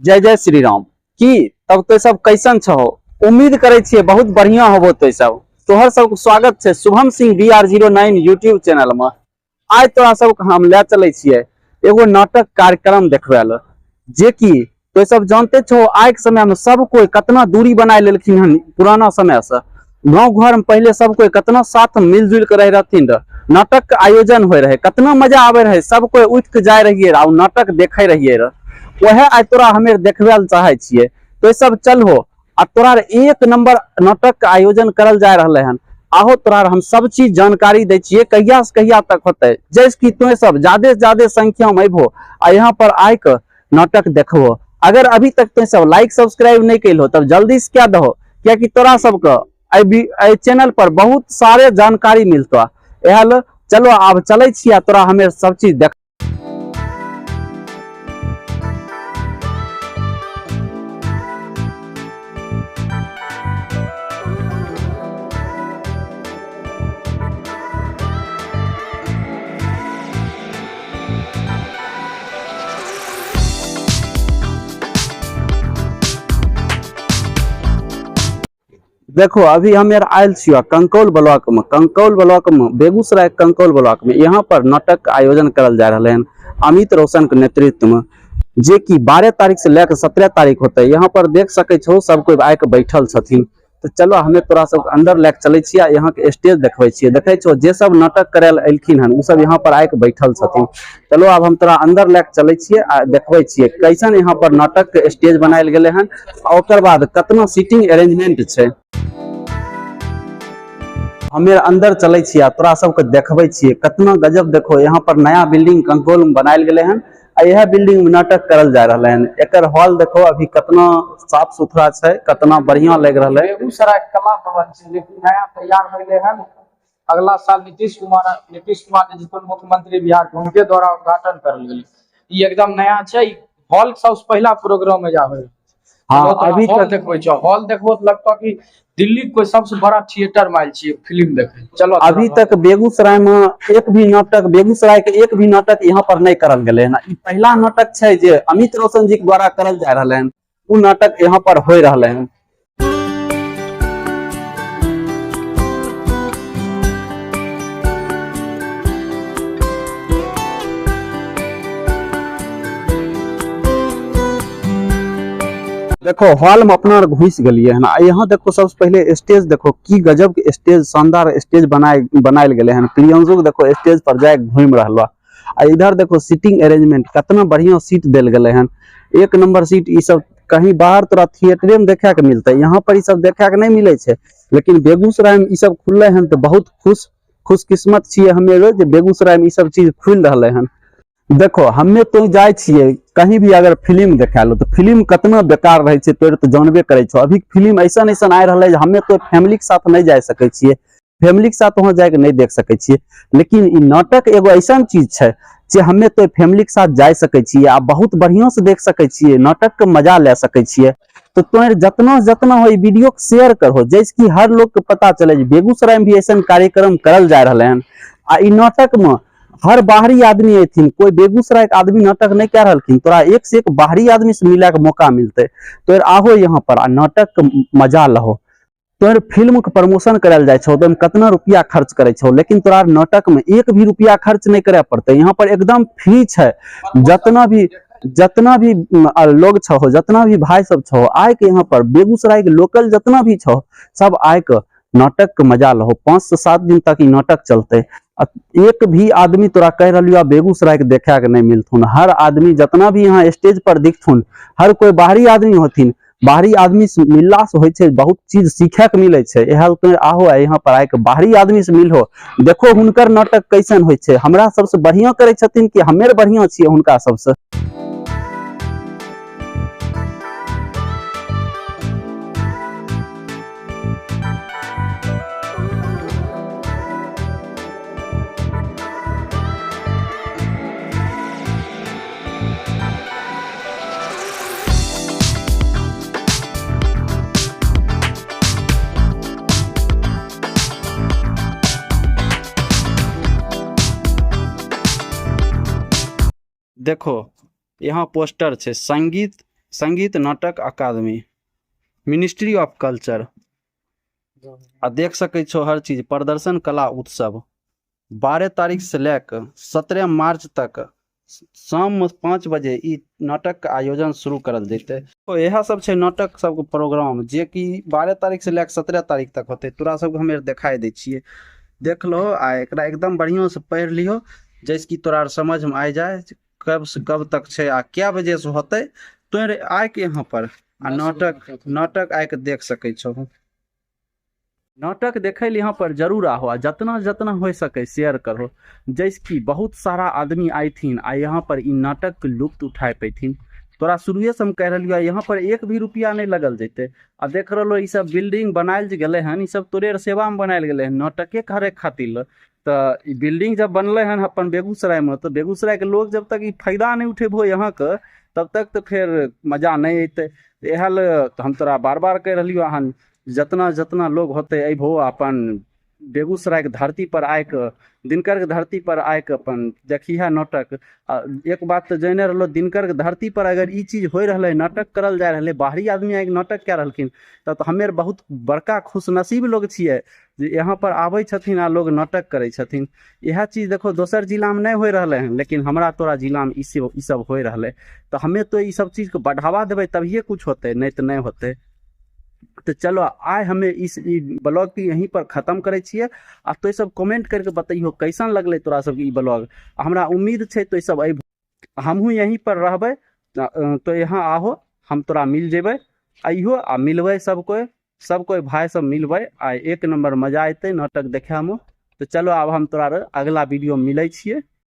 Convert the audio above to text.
जय जय श्री राम। की तब तो सब कैसन छो? उम्मीद करे छिए बहुत बढ़िया होबो। तो सब तोहर सबके स्वागत है Shubham Singh BR09 YouTube channel में। आज तोरा सबके हम ले चले छिए एगो नाटक कार्यक्रम देखबे ल, जे कि तो सब जानते छो आज के समय में सब कोई कितना दूरी बनाए लेलखिन हन। पुराना समय से गांव घर में पहले सब कोई कितना साथ मिलजुल के रह रहथिन। नाटक के आयोजन हो रहे, कितना मजा आवे रहे, सब कोई उठ के जाए रहिए और नाटक देखे रहिए। वह आज तोरा हमें देखबे ल चाहे छिए। तो सब चल हो आ तोरा एक नंबर नाटक के आयोजन करल जा रहे हन। आहो तोरा हम सब चीज जानकारी दे छिए कहिया से कहिया तक होते, जैसे कि तुम सब ज्यादा से ज्यादा संख्या में अबो आ यहाँ पर आय के नाटक देखबो। अगर अभी तक तुम सब लाइक सब्सक्राइब नहीं कैल हो तब जल्दी से क्या दहो, क्या कि तोरा सबके चैनल पर बहुत सारे जानकारी मिलतो। एहल चलो अब चले छिया तोरा हमें सब चीज देख। देखो अभी हमें आयल छियो कंकौल ब्लॉक में बेगूसराय कंकौल ब्लॉक में। यहाँ पर नाटक का आयोजन करल जा रहे हैं अमित रोशन के नेतृत्व में, जे कि 12 तारीख से लेकर 17 तारीख होते। यहाँ पर देख सके छो सब कोई आके बैठल छथिन। तो चलो हमें तोरा सब अंदर लेके चले छिया, यहाँ के स्टेज देखबे छिए। देखे छो जे सब नाटक करे एलखिन हन उ सब यहाँ पर आके बैठल छथिन। चलो अब हम तोरा अंदर लेके चले छिए आ देखबे छिए कैसन यहाँ पर नाटक के स्टेज बनायल गेले हन, ओकर बाद कितना सीटिंग अरेंजमेंट छै। हमें अंदर चले छिया तोरा सबके देखबे छिए कितना गजब। देखो यहाँ पर नया बिल्डिंग कंकोल में बनायल गेले हन आ यह बिल्डिंग में नाटक करल जा रहे हैं। एकर हॉल देखो अभी कितना साफ सुथरा है, कितना बढ़िया लग रहा है। बेगूसराय कला भवन से लेकिन नया तैयार होले हन। अगला साल नीतीश कुमार जी मुख्यमंत्री बिहार के उनके द्वारा उद्घाटन करल गेल। ई एकदम नया छै। हॉल सबसे पहला प्रोग्राम में जा होय। हाँ अभी हॉल तक देखबो छ, हॉल देखबो तो लगता कि दिल्ली कोई सबसे बड़ा थिएटर माइल छी फिल्म देखे। चलो अभी तक बेगूसराय में एक भी नाटक, बेगूसराय के एक भी नाटक यहाँ पर नहीं करल गेले हन। ई पहला नाटक छै जे अमित रोशन जी के द्वारा करल जा रहे हैं। उ नाटक यहाँ पर हो रहे हैं। देखो हॉल में अपना घुस गलिए है ना। यहाँ देखो सबसे पहले स्टेज देखो की गजब के स्टेज, शानदार स्टेज बनायल गेले हैं। प्रियंशु देखो स्टेज पर जाए घूम रहा। आ इधर देखो सीटिंग अरेंजमेंट कितना बढ़िया सीट दिल गए हैं, एक नंबर सीट। ई सब कहीं बाहर तोरा थिएटरे में देखे के मिलते, यहाँ पर ई सब देखे के नहीं मिले छे। लेकिन बेगूसराय में ई सब खुले हैं तो बहुत खुशकिस्मत छिए हमें जे बेगूसराय में ई सब चीज खुल रहे हैं। देखो हमें तो जाए छिए कहीं भी अगर फिल्म देखा लो तो फिल्म कितना बेकार रहे छे तो जानबे करे छो। अभी फिल्म ऐसा आ रहा है हमें तो फैमिली के साथ नहीं जा सके छिए, फैमिली के साथ वहां जाके नहीं देख सके छिए। लेकिन ई नाटक एगो ऐसा चीज है जे हमें तो फैमिली के साथ जा सके छिए आ बहुत बढ़िया से देख सके छिए, नाटक के मजा ले सके छिए। तो तुम जितना हो वीडियो के शेयर करो, जैसे कि हर लोग के पता चले बेगूसराय में भी ऐसा कार्यक्रम करल जा रहे हैं। आ ई नाटक में हर बाहरी आदमी अथिन, कोई बेगूसराय के आदमी नाटक नहीं कर रहा। तोरा एक से एक बाहरी आदमी से मिले के मौका मिलते। तो आहो यहाँ पर आ नाटक के मजा लहो। तो फिल्म के प्रमोशन करल जाए छो तो कितना रुपया खर्च करे छो, लेकिन तोरा नाटक में एक भी रुपया खर्च नहीं करे पड़ते। यहाँ पर एकदम फ्री है। जितना भी लोग छो, जितना भी भाई सब छो, आय के यहाँ पर बेगूसराय के लोकल जितना भी छो सब आय के नाटक के मजा लहो। 5 से 7 दिन तक ये नाटक चलते। एक भी आदमी तोरा कह रहा बेगूसराय के देखे के नहीं मिलथुन। हर आदमी जितना भी यहाँ स्टेज पर दिखथुन, हर कोई बाहरी आदमी होथिन। बाहरी आदमी से मिलला से होय छे बहुत चीज सीखे के मिले छे। आहो यहाँ पर आके बाहरी आदमी से मिलहो, देखो हुनकर नाटक कैसन होय छे। हमरा सबसे बढ़िया करे छथिन कि हमें बढ़िया छिए हुनका सबसे। देखो यहाँ पोस्टर छे संगीत संगीत नाटक अकादमी, मिनिस्ट्री ऑफ कल्चर, आ देख सकै छो हर चीज, प्रदर्शन कला उत्सव 12 तारीख से लेकर 17 मार्च तक शाम 5 बजे ई नाटक के आयोजन शुरू करल जेतै। तो यह सब छै नाटक सब के प्रोग्राम, जे कि 12 तारीख से लेकर 17 तारीख तक होते। तोरा सबके हमे देखाई दै छियै, देख लो आ एकरा एकदम बढ़िया से पढ़ लियो, जैसे कि तोरा समझ में आ जाए कब से कब तक छै आ क्या बजे से होते। तोरे आय के यहाँ पर आ नाटक आय के देख सकै छो। नाटक देखे लिए यहाँ पर जरूर आहो, आ जितना जितना हो सके शेयर करो, जैसे कि बहुत सारा आदमी आयथिन आ यहाँ पर इ नाटक के लुत्फ उठाए पैथिन। तोरा शुरुए से हम कह रही यहाँ पर 1 भी रुपया नहीं लगल जैते। आ देख रहो ई सब बिल्डिंग बनायल जे गेले हन, ई सब तोरे सेवा में बनायल गेले हन, नाटके करे खातिर। तो ई बिल्डिंग जब बनले हन अपन बेगूसराय में, तो बेगूसराय के लोग जब तक ई फायदा नहीं उठेबो यहाँ के, तब तक तो फिर मजा नहीं अतै। इह हम तोरा बार बार कह रही हन, जितना जितना लोग होते अबो अपन बेगूसराय के धरती पर आय के, दिनकर के धरती पर आय के अपन देखिए नाटक। एक बात तो जाने रहो, दिनकर के धरती पर अगर ई चीज हो रहा, नाटक करल जा रहा, बाहरी आदमी आके नाटक कह रहलखिन, तब तो हमें बहुत बड़का खुशनसीब लोग छियै जे यहाँ पर आबै छथिन आ लोग नाटक करै छथिन। यह चीज देखो दोसर जिला में नहीं हो रहा है, लेकिन हमरा तोरा जिला में ई सब हो रहा है। तो हमें तो ई सब चीज को बढ़ावा देवे तभिए कुछ होते, नहीं तो नहीं होते। तो चलो आय हमें इस ब्लॉग के यहीं पर खत्म करे छिए। आ तो सब कमेंट करके बताइयो कैसन लगले तोरा सब ई ब्लॉग। हमरा उम्मीद छै तो सब हमहू यहीं पर रहबै, तो यहाँ आहो, हम तोरा मिल जेबै, अइहो आ मिलबै सब कोई भाई सब मिलबै आ 1 नंबर मजा अतै नाटक देखे में। तो चलो अब हम तोरा अगला वीडियो मिलै छिए।